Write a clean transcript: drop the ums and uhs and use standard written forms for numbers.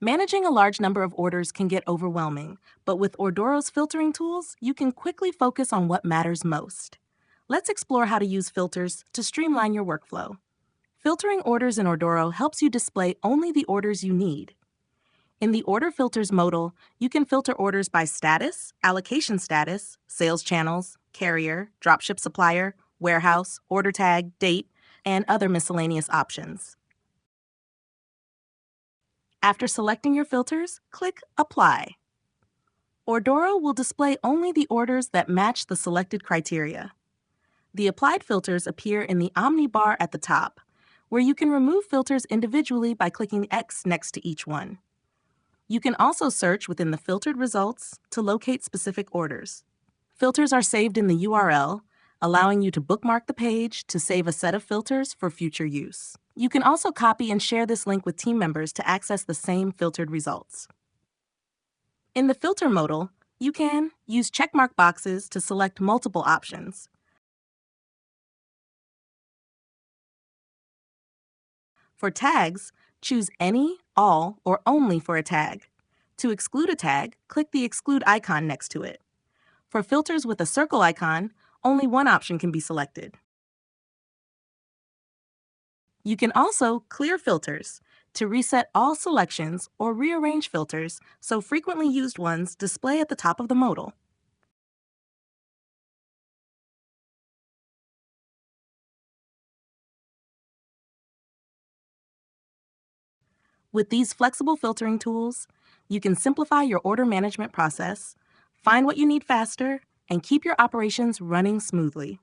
Managing a large number of orders can get overwhelming, but with Ordoro's filtering tools, you can quickly focus on what matters most. Let's explore how to use filters to streamline your workflow. Filtering orders in Ordoro helps you display only the orders you need. In the Order Filters modal, you can filter orders by status, allocation status, sales channels, carrier, dropship supplier, warehouse, order tag, date, and other miscellaneous options. After selecting your filters, click Apply. Ordoro will display only the orders that match the selected criteria. The applied filters appear in the Omni bar at the top, where you can remove filters individually by clicking the X next to each one. You can also search within the filtered results to locate specific orders. Filters are saved in the URL, allowing you to bookmark the page to save a set of filters for future use. You can also copy and share this link with team members to access the same filtered results. In the filter modal, you can use checkmark boxes to select multiple options. For tags, choose any, all, or only for a tag. To exclude a tag, click the exclude icon next to it. For filters with a circle icon, only one option can be selected. You can also clear filters to reset all selections or rearrange filters so frequently used ones display at the top of the modal. With these flexible filtering tools, you can simplify your order management process, find what you need faster, and keep your operations running smoothly.